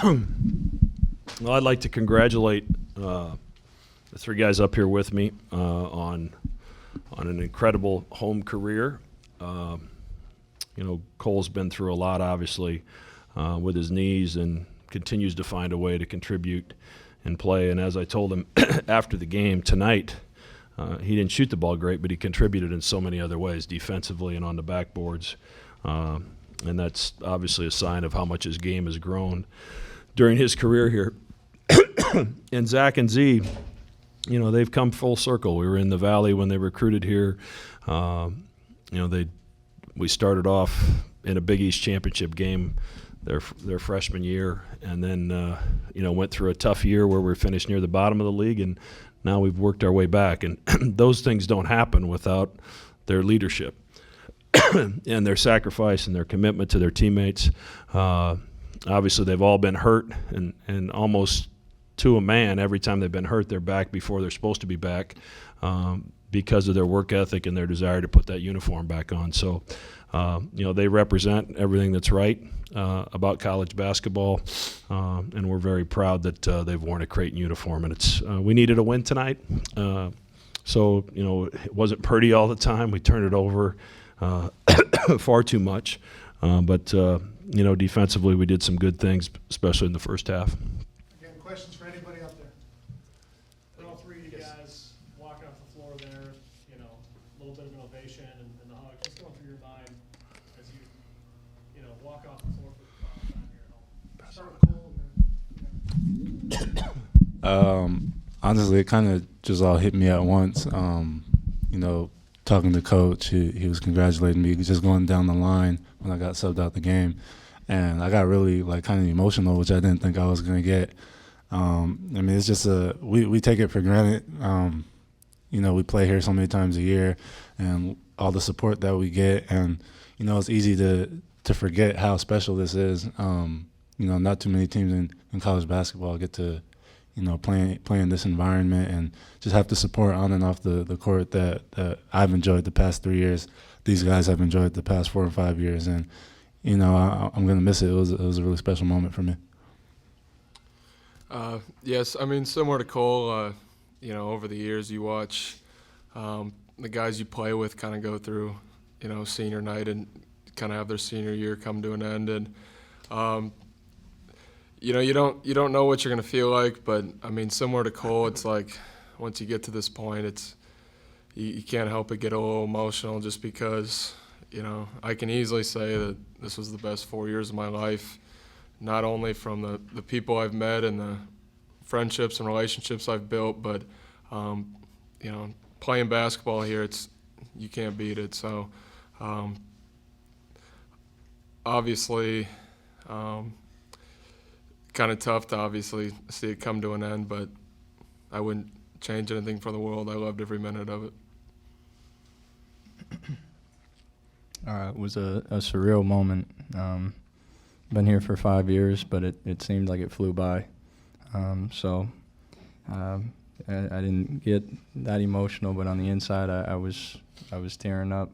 Well, I'd like to congratulate the three guys up here with me on an incredible home career. Cole's been through a lot, obviously, with his knees, and continues to find a way to contribute and play. And as I told him after the game tonight, he didn't shoot the ball great, but he contributed in so many other ways, defensively and on the backboards. And that's obviously a sign of how much his game has grown during his career here. And Zach and Z, they've come full circle. We were in the Valley when they recruited here. We started off in a Big East championship game their freshman year, and then went through a tough year where we finished near the bottom of the league, and now we've worked our way back. And those things don't happen without their leadership and their sacrifice and their commitment to their teammates. Obviously, they've all been hurt, and almost to a man, every time they've been hurt, they're back before they're supposed to be back, because of their work ethic and their desire to put that uniform back on. So, they represent everything that's right about college basketball, and we're very proud that they've worn a Creighton uniform. And we needed a win tonight, so it wasn't pretty all the time. We turned it over far too much, but defensively we did some good things, especially in the first half. Again, questions for anybody up there? For all three of you guys walking off the floor there, a little bit of an ovation and the hug. What's going through your mind as you walk off the floor for the final time here at home? Start with Cole. Honestly, it kind of just all hit me at once. Talking to Coach, he was congratulating me just going down the line when I got subbed out the game. And I got really kind of emotional, which I didn't think I was going to get. It's just we take it for granted. We play here so many times a year, and all the support that we get. And, it's easy to forget how special this is. Not too many teams in college basketball get to, play in this environment and just have to support on and off the court that I've enjoyed the past 3 years. These guys have enjoyed the past 4 or 5 years. And, I'm going to miss it. It was a really special moment for me. Yes, similar to Cole, over the years you watch the guys you play with kind of go through, senior night and kind of have their senior year come to an end. And, you don't know what you're going to feel like, but, similar to Cole, it's like once you get to this point, you can't help but get a little emotional just because, I can easily say that this was the best 4 years of my life, not only from the people I've met and the friendships and relationships I've built, but, playing basketball here, you can't beat it. So, obviously, kind of tough to obviously see it come to an end, but I wouldn't change anything for the world. I loved every minute of it. It was a surreal moment. Been here for 5 years, but it seemed like it flew by. I didn't get that emotional, but on the inside, I was tearing up.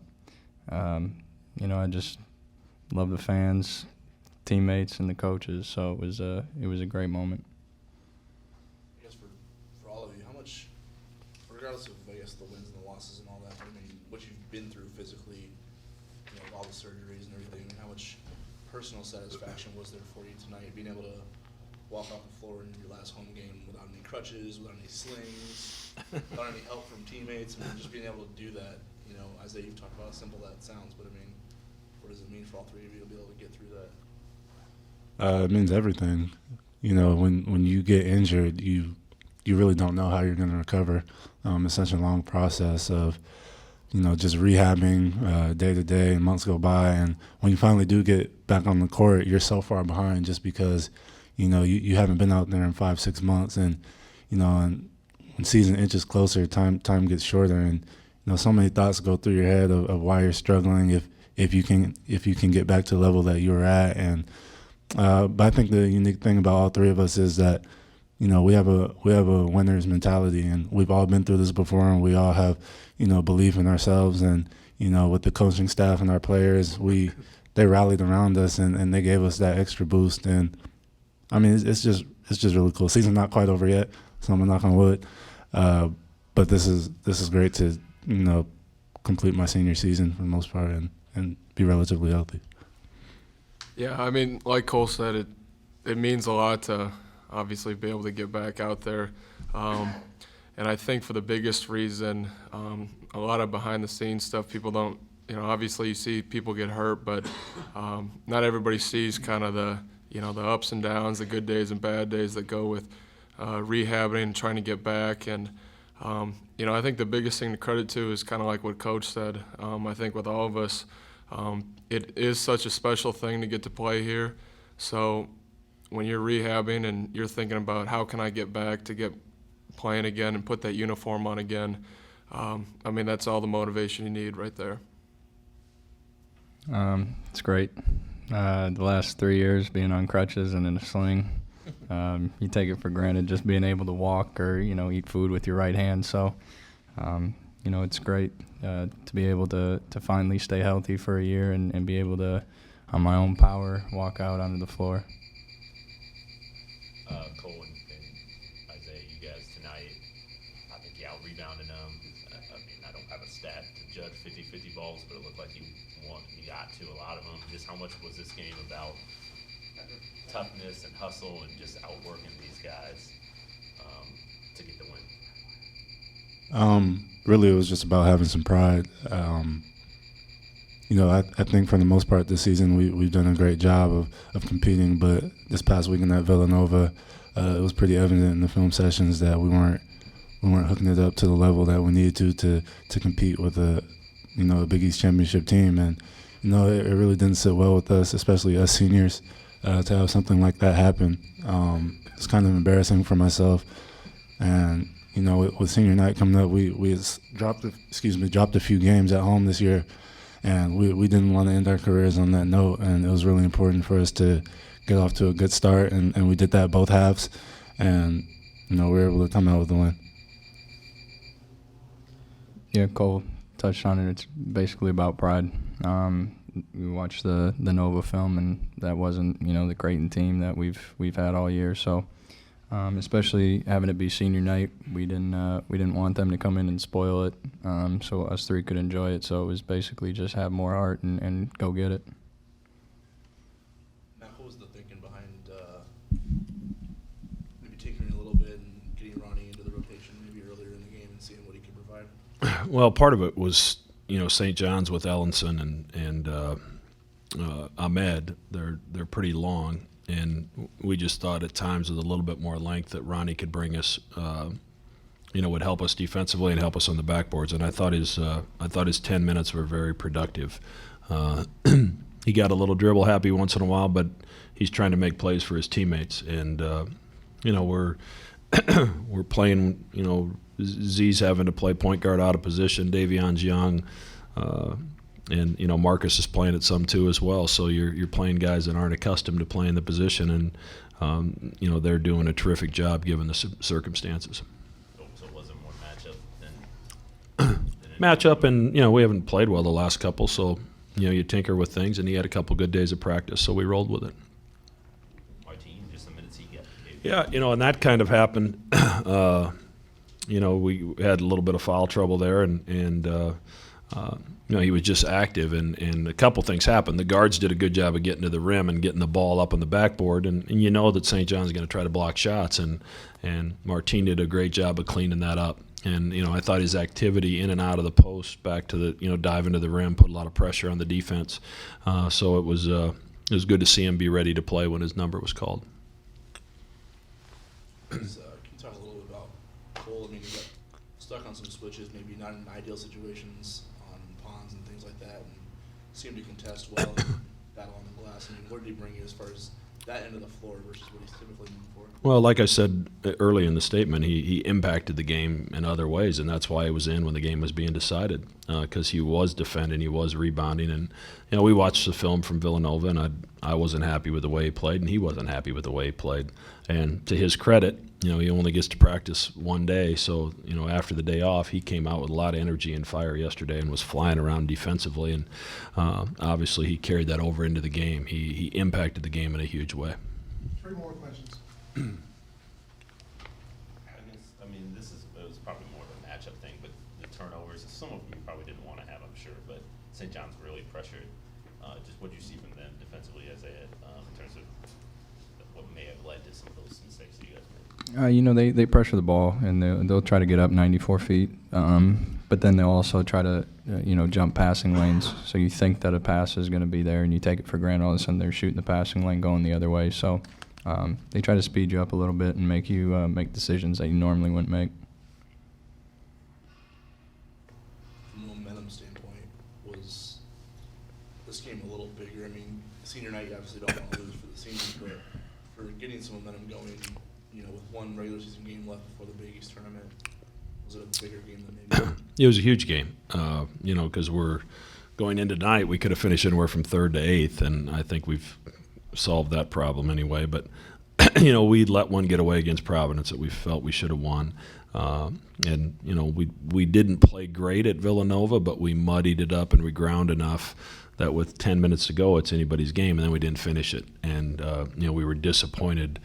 I just love the fans, teammates, and the coaches. So it was a great moment. I guess for all of you, how much, regardless of the wins and the losses and all that, what you've been through physically, all the surgeries and everything, how much personal satisfaction was there for you tonight, being able to walk off the floor in your last home game without any crutches, without any slings, without any help from teammates, just being able to do that? Isaiah, you've talked about how simple that sounds, but what does it mean for all three of you to be able to get through that? It means everything. When you get injured, you really don't know how you're going to recover. It's such a long process of, just rehabbing day to day, and months go by. And when you finally do get back on the court, you're so far behind just because, you haven't been out there in 5-6 months. And, and when season inches closer, time gets shorter. And, so many thoughts go through your head of why you're struggling, if you can get back to the level that you were at. And but I think the unique thing about all three of us is that, we have a winner's mentality, and we've all been through this before, and we all have, belief in ourselves. And, with the coaching staff and our players, they rallied around us and they gave us that extra boost. And I mean, it's just really cool. Season's not quite over yet, so I'm gonna knock on wood. But this is great to complete my senior season for the most part and be relatively healthy. Yeah, I mean, like Cole said, it means a lot to obviously be able to get back out there. And I think for the biggest reason, a lot of behind-the-scenes stuff people don't, obviously you see people get hurt, but not everybody sees kind of the ups and downs, the good days and bad days that go with rehabbing and trying to get back. And, I think the biggest thing to credit to is kind of like what Coach said. I think with all of us, it is such a special thing to get to play here. So when you're rehabbing and you're thinking about how can I get back to get playing again and put that uniform on again, I mean, that's all the motivation you need right there. It's great. The last 3 years being on crutches and in a sling, you take it for granted just being able to walk or, eat food with your right hand. So, it's great to be able to finally stay healthy for a year and be able to, on my own power, walk out onto the floor. Cole and Isaiah, you guys tonight, I think you out-rebounded them. I mean, I don't have a stat to judge 50-50 balls, but it looked like you got to a lot of them. Just how much was this game about toughness and hustle and just outworking these guys to get the win? Really, it was just about having some pride. I think for the most part this season we've done a great job of competing, but this past weekend at Villanova, it was pretty evident in the film sessions that we weren't hooking it up to the level that we needed to compete with a Big East championship team, and it really didn't sit well with us, especially us seniors, to have something like that happen. It's kind of embarrassing for myself, and with senior night coming up, we dropped a few games at home this year, and we didn't want to end our careers on that note, and it was really important for us to get off to a good start, and we did that both halves, and we were able to come out with the win. Yeah, Cole touched on it. It's basically about pride. We watched the Nova film, and that wasn't the Creighton team that we've had all year. So, especially having it be senior night, we didn't want them to come in and spoil it, so us three could enjoy it. So it was basically just have more heart and go get it. Matt, what was the thinking behind maybe tinkering a little bit and getting Ronnie into the rotation maybe earlier in the game and seeing what he could provide? Well, part of it was, St. John's with Ellenson and Ahmed. They're pretty long, and we just thought at times with a little bit more length that Ronnie could bring us, would help us defensively and help us on the backboards. And I thought his 10 minutes were very productive. He got a little dribble happy once in a while, but he's trying to make plays for his teammates. And we're we're playing. Z's having to play point guard out of position. Davion's young, and Marcus is playing it some too as well. So you're playing guys that aren't accustomed to playing the position, and they're doing a terrific job given the circumstances. So it wasn't more matchup than Matchup, and we haven't played well the last couple, so you tinker with things, and he had a couple good days of practice, so we rolled with it. Martin, just the minutes he got. Yeah, and that kind of happened. We had a little bit of foul trouble there, and he was just active, and a couple things happened. The guards did a good job of getting to the rim and getting the ball up on the backboard, and that St. John's going to try to block shots, and Martin did a great job of cleaning that up. And I thought his activity in and out of the post, back to the diving to the rim, put a lot of pressure on the defense. So it was good to see him be ready to play when his number was called. Can you talk a little bit about Cole? I mean, you got stuck on some switches, maybe not in ideal situations on ponds and things like that, and seemed to contest well and battle on the glass. I mean, where did he bring you as far as that end of the floor versus what he's typically known for? Well, like I said early in the statement, he impacted the game in other ways, and that's why he was in when the game was being decided, because he was defending, he was rebounding. And we watched the film from Villanova, and I wasn't happy with the way he played, and he wasn't happy with the way he played. And to his credit, he only gets to practice one day, so after the day off, he came out with a lot of energy and fire yesterday and was flying around defensively, and obviously he carried that over into the game. He impacted the game in a huge way. 3 more questions. I mean, it was probably more of a matchup thing, but the turnovers, some of them you probably didn't want to have, I'm sure, but St. John's really pressured. Just what do you see from them defensively as in terms of what may have led to some of those mistakes that you guys made? You know, they pressure the ball, and they'll try to get up 94 feet, but then they'll also try to, jump passing lanes. So you think that a pass is going to be there, and you take it for granted. All of a sudden, they're shooting the passing lane going the other way. So they try to speed you up a little bit and make you make decisions that you normally wouldn't make. From a momentum standpoint, was this game a little bigger? I mean, senior night, you obviously don't want to lose for the seniors, but for getting some momentum going, with one regular season game left before the Big East tournament, was it a bigger game than maybe? It was a huge game, because we're going into tonight. We could have finished anywhere from 3rd to 8th, and I think we've solved that problem anyway. But, we let one get away against Providence that we felt we should have won. We didn't play great at Villanova, but we muddied it up and we ground enough that with 10 minutes to go, it's anybody's game, and then we didn't finish it. And, we were disappointed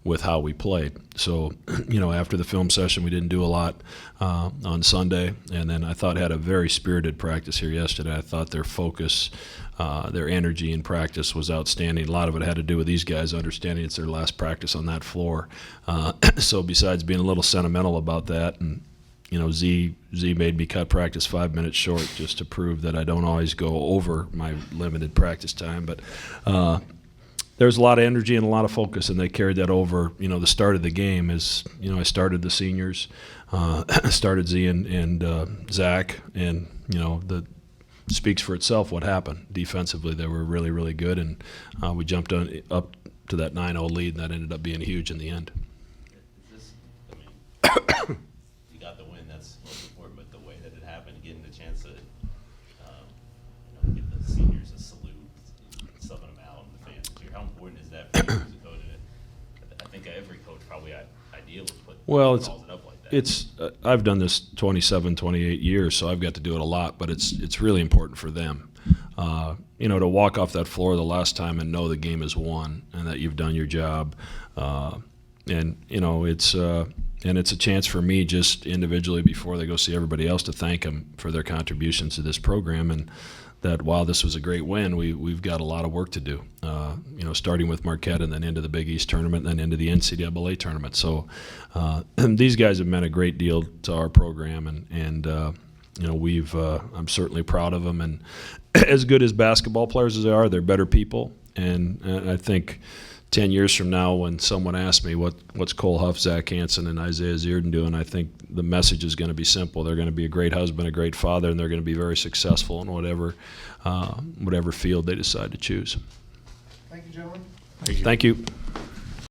with how we played. So, after the film session, we didn't do a lot on Sunday, and then I thought had a very spirited practice here yesterday. I thought their focus, their energy in practice was outstanding. A lot of it had to do with these guys understanding it's their last practice on that floor. So besides being a little sentimental about that, and Z made me cut practice 5 minutes short just to prove that I don't always go over my limited practice time, but there's a lot of energy and a lot of focus, and they carried that over. The start of the game is, I started the seniors, started Z and Zach, and, that speaks for itself what happened. Defensively, they were really, really good, and we jumped up to that 9-0 lead, and that ended up being huge in the end. You got the win, that's most important, but the way that it happened, getting the chance to give the seniors a salute, subbing them out, and the fans cheer. How important is that for you as a coach? I think every coach probably ideally calls it up like that. I've done this 27, 28 years, so I've got to do it a lot, but it's really important for them. To walk off that floor the last time and know the game is won and that you've done your job. It's a chance for me just individually before they go see everybody else to thank them for their contributions to this program, and that while this was a great win, we've got a lot of work to do, starting with Marquette and then into the Big East tournament and then into the NCAA tournament. So these guys have meant a great deal to our program, and I'm certainly proud of them. And as good as basketball players as they are, they're better people. And I think 10 years from now, when someone asks me what's Cole Huff, Zach Hansen, and Isaiah Zierden doing, I think the message is going to be simple. They're going to be a great husband, a great father, and they're going to be very successful in whatever field they decide to choose. Thank you, gentlemen. Thank you.